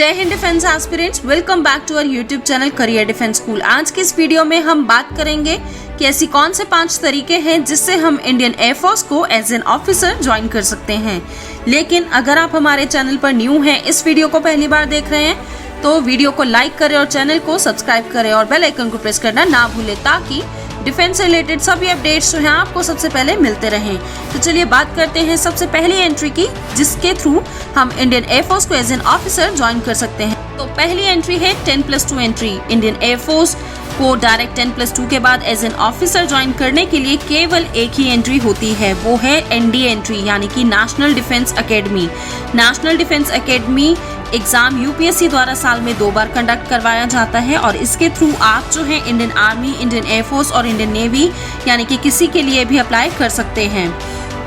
जय Hind defence aspirants, welcome back to our YouTube channel career defence school. आज की इस वीडियो में हम बात करेंगे कि ऐसी कौन से 5 तरीके हैं जिससे हम इंडियन एयरफोर्स को एज एन ऑफिसर ज्वाइन कर सकते हैं। लेकिन अगर आप हमारे चैनल पर न्यू हैं, इस वीडियो को पहली बार देख रहे हैं, तो वीडियो को लाइक करें और चैनल को सब्सक्राइब करें और बेल आइकन को प्रेस करना ना भूलें ताकि डिफेंस से रिलेटेड सभी अपडेट्स जो हैं आपको सबसे पहले मिलते रहें। तो चलिए बात करते हैं सबसे पहली एंट्री की, जिसके थ्रू हम इंडियन एयरफोर्स को एज एन ऑफिसर ज्वाइन कर सकते हैं। तो पहली एंट्री है 10+2 एंट्री। इंडियन एयरफोर्स को डायरेक्ट 10+2 के बाद एज एन ऑफिसर ज्वाइन करने के लिए केवल एक ही एंट्री होती है, वो है NDA एंट्री, यानी कि national defence academy. National defence academy exam UPSC द्वारा साल में 2 बार कंडक्ट करवाया जाता है और इसके थ्रू आप जो है इंडियन आर्मी, इंडियन एयरफोर्स और इंडियन नेवी यानी कि किसी के लिए भी अप्लाई कर सकते हैं।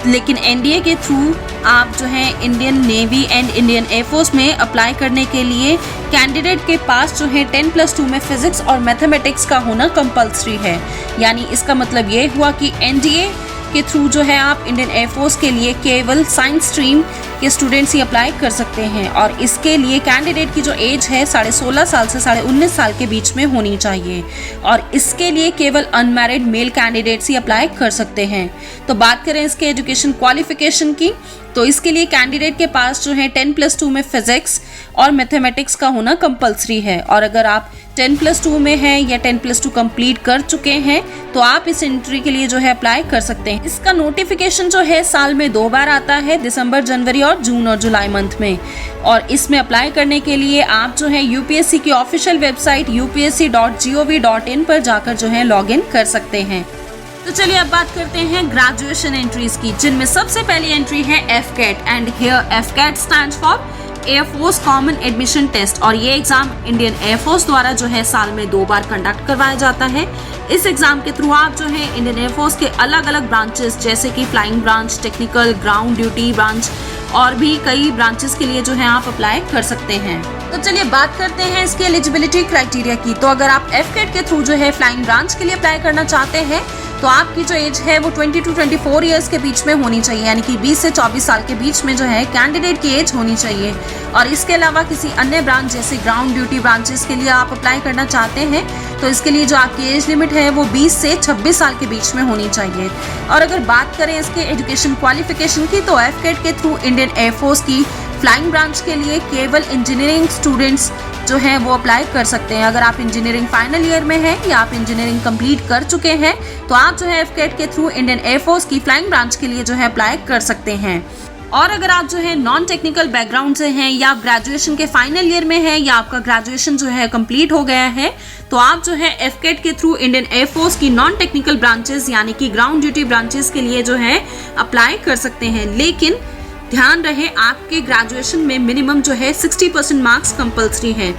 लेकिन NDA के थ्रू आप जो है Indian navy and Indian air force में अप्लाई करने के लिए कैंडिडेट के पास जो है 10+2 में फिजिक्स और मैथमेटिक्स का होना कंपलसरी है। यानी इसका मतलब ये हुआ कि NDA के थ्रू जो है आप इंडियन एयरफोर्स के लिए केवल साइंस स्ट्रीम के स्टूडेंट्स ही अप्लाई कर सकते हैं और इसके लिए कैंडिडेट की जो एज है 16.5 साल से 19.5 साल के बीच में होनी चाहिए और इसके लिए केवल अनमैरिड मेल कैंडिडेट्स ही अप्लाई कर सकते हैं। तो बात करें इसके एजुकेशन क्वालिफिकेशन की, तो इसके लिए कैंडिडेट के पास जो है 10+2 में फिजिक्स और मैथमेटिक्स का होना कंपलसरी है और अगर आप 10+2 में हैं या 10+2 कंप्लीट कर चुके हैं तो आप इस एंट्री के लिए जो है अप्लाई कर सकते हैं। इसका नोटिफिकेशन जो है साल में 2 बार आता है, दिसंबर, जनवरी और जून और जुलाई मंथ में। और इसमें अप्लाई करने के लिए आप जो है यूपीएससी की ऑफिशियल वेबसाइट upsc.gov.in पर जाकर जो है लॉग इन कर सकते हैं। तो चलिए अब बात करते हैं ग्रेजुएशन एंट्रीज की, जिनमें सबसे पहली एंट्री है FCAT and here FCAT stands for air force common admission test और ये एग्जाम इंडियन एयरफोर्स द्वारा जो है साल में 2 बार कंडक्ट करवाया जाता है। इस एग्जाम के थ्रू आप जो है इंडियन एयरफोर्स के अलग अलग ब्रांचेस जैसे कि flying branch, technical, ground duty branch और भी कई ब्रांचेस के लिए जो है आप अप्लाई कर सकते हैं। तो चलिए बात करते हैं इसकी एलिजिबिलिटी क्राइटेरिया की। तो अगर आप FCAT के थ्रू जो है फ्लाइंग ब्रांच के लिए अप्लाई करना चाहते हैं तो आपकी जो एज है वो 20 to 24 ईयर्स के बीच में होनी चाहिए, यानी कि 20 से 24 साल के बीच में जो है कैंडिडेट की एज होनी चाहिए। और इसके अलावा किसी अन्य ब्रांच जैसे ग्राउंड ड्यूटी ब्रांचेस के लिए आप अप्लाई करना चाहते हैं तो इसके लिए जो आपकी एज लिमिट है वो 20 से 26 साल के बीच में होनी चाहिए। और अगर बात करें इसके एजुकेशन क्वालिफिकेशन की, तो FCAT के थ्रू इंडियन एयरफोर्स की फ्लाइंग ब्रांच के लिए केवल इंजीनियरिंग स्टूडेंट्स जो हैं वो अप्लाई कर सकते हैं। अगर आप इंजीनियरिंग फाइनल ईयर में हैं या आप इंजीनियरिंग कंप्लीट कर चुके हैं तो आप जो है FCAT के थ्रू इंडियन एयरफोर्स की फ्लाइंग ब्रांच के लिए जो है अप्लाई कर सकते हैं। और अगर आप जो है नॉन टेक्निकल बैकग्राउंड से हैं या आप ग्रेजुएशन के फाइनल ईयर में हैं या आपका ग्रेजुएशन जो है कंप्लीट हो गया है तो आप जो है FCAT के थ्रू इंडियन एयरफोर्स की नॉन टेक्निकल ब्रांचेस यानी कि ग्राउंड ड्यूटी ब्रांचेस के लिए जो है अप्लाई कर सकते हैं। लेकिन ध्यान रहे आपके ग्रेजुएशन में मिनिमम जो है 60% मार्क्स कंपलसरी है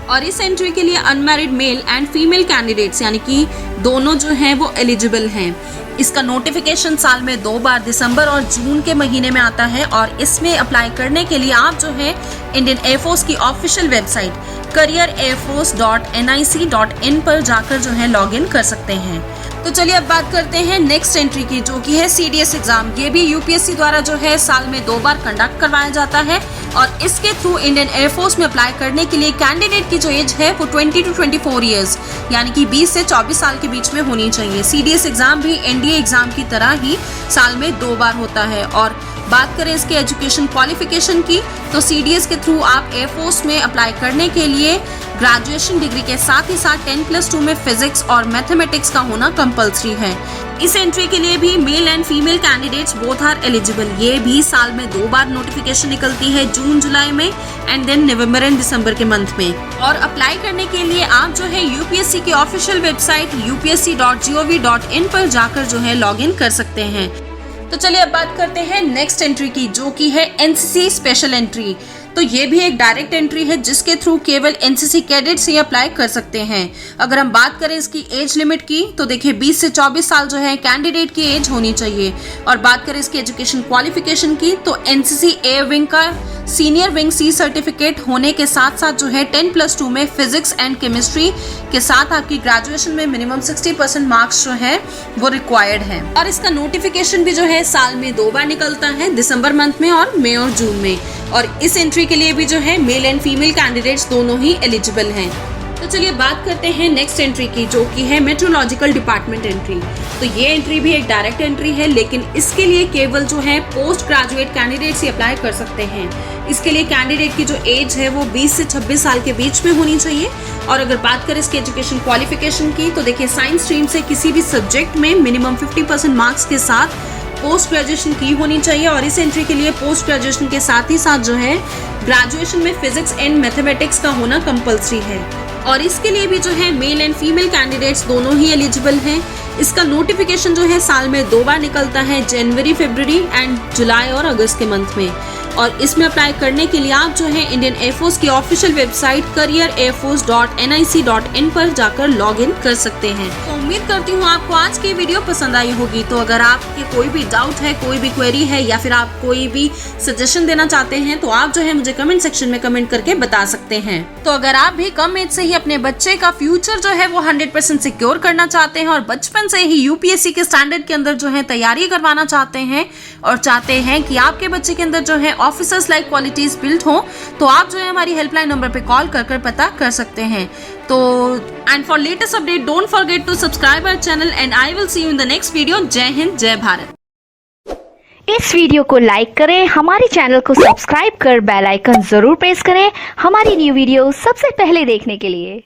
और इस एंट्री के लिए unmarried mail and female candidates यानी कि दोनों जो हैं वो एलिजिबल हैं। इसका नोटिफिकेशन साल में 2 बार दिसंबर और जून के महीने में आता है और इसमें अप्लाई करने के लिए आप जो है इंडियन एयरफोर्स की ऑफिशियल वेबसाइट careerairforce.nic.in पर जाकर जो है लॉग इन कर सकते हैं। तो चलिए अब बात करते हैं नेक्स्ट एंट्री की, जो कि है CDS एग्जाम। ये भी यूपीएससी द्वारा जो है साल में 2 बार कंडक्ट करवाया जाता है और इसके थ्रू इंडियन एयरफोर्स में अप्लाई करने के लिए कैंडिडेट की जो एज है वो 20 to 24 ईयर्स यानी कि 20 से 24 साल के बीच में होनी चाहिए। CDS एग्जाम भी NDA एग्जाम की तरह ही साल में 2 बार होता है। और बात करें इसके एजुकेशन क्वालिफिकेशन की, तो CDS के थ्रू आप एयरफोर्स में अप्लाई करने के लिए ग्रेजुएशन डिग्री के साथ ही साथ 10+2 में फिजिक्स और मैथमेटिक्स का होना कंपलसरी है। इस एंट्री के लिए भी male and female candidates both are eligible. ये भी साल में 2 बार नोटिफिकेशन निकलती है, जून जुलाई में एंड देन नवंबर एंड दिसंबर के मंथ में। और अप्लाई करने के लिए आप जो है यूपीएससी की ऑफिशियल वेबसाइट upsc.gov.in पर जाकर जो है लॉग इन कर सकते हैं। तो चलिए अब बात करते हैं नेक्स्ट एंट्री की, जो कि है NCC स्पेशल एंट्री। तो ये भी एक डायरेक्ट एंट्री है जिसके थ्रू केवल NCC कैडेट्स ही अप्लाई कर सकते हैं। अगर हम बात करें इसकी एज लिमिट की, तो देखिए 20 से 24 साल जो है कैंडिडेट की एज होनी चाहिए। और बात करें इसकी एजुकेशन क्वालिफिकेशन की, तो NCC एयर विंग का सीनियर विंग C सर्टिफिकेट होने के साथ साथ जो है 10+2 में फिजिक्स एंड केमिस्ट्री के साथ आपकी ग्रेजुएशन में मिनिमम 60% मार्क्स जो है वो रिक्वायर्ड है। और इसका नोटिफिकेशन भी जो है साल में 2 बार निकलता है, दिसंबर मंथ में और मई और जून में। और इस एंट्री एंट्री के लिए भी जो है मेल एंड फीमेल कैंडिडेट्स दोनों ही एलिजिबल हैं। तो चलिए बात करते हैं नेक्स्ट एंट्री की, जो कि है मेट्रोलॉजिकल डिपार्टमेंट एंट्री। तो ये एंट्री भी एक डायरेक्ट एंट्री है, लेकिन इसके लिए केवल जो है पोस्ट ग्रेजुएट कैंडिडेट्स ही अप्लाई कर सकते हैं। इसके लिए कैंडिडेट की जो एज है वो 20 से 26 साल के बीच में होनी चाहिए। और अगर बात करें इसके एजुकेशन क्वालिफिकेशन की, तो देखिए साइंस स्ट्रीम से किसी भी सब्जेक्ट में मिनिमम 50% मार्क्स के साथ पोस्ट ग्रेजुएशन की होनी चाहिए। और इस एंट्री के लिए पोस्ट ग्रेजुएशन के साथ ही साथ जो है ग्रेजुएशन में फिजिक्स एंड मैथमेटिक्स का होना कंपलसरी है। और इसके लिए भी जो है मेल एंड फीमेल कैंडिडेट्स दोनों ही एलिजिबल हैं। इसका नोटिफिकेशन जो है साल में 2 बार निकलता है, जनवरी, फरवरी एंड जुलाई और अगस्त के मंथ में। और इसमें अप्लाई करने के लिए आप जो है इंडियन एयरफोर्स की ऑफिशियल वेबसाइट careerairforce.nic.in पर जाकर लॉग इन कर सकते हैं। तो उम्मीद करती हूँ आपको आज की वीडियो पसंद आई होगी। तो अगर आपके कोई भी डाउट है, कोई भी क्वेरी है या फिर आप कोई भी सजेशन देना चाहते हैं, तो आप जो है मुझे कमेंट सेक्शन में कमेंट करके बता सकते हैं। तो अगर आप भी कम एज से ही अपने बच्चे का फ्यूचर जो है वो 100% सिक्योर करना चाहते हैं और बचपन से ही यूपीएससी के स्टैंडर्ड के अंदर जो है तैयारी करवाना चाहते हैं और चाहते हैं कि आपके बच्चे के अंदर जो है ऑफिसर्स लाइक क्वालिटीज बिल्ड हो, तो आप जो है हमारी हेल्पलाइन नंबर पे कॉल कर पता कर सकते हैं। तो and for latest update don't forget to subscribe our channel and I will see you in the next video. जय हिंद, जय भारत। इस वीडियो को लाइक करें, हमारे चैनल को सब्सक्राइब कर बेल आइकन जरूर प्रेस करें हमारी न्यू वीडियो सबसे पहले देखने के लिए।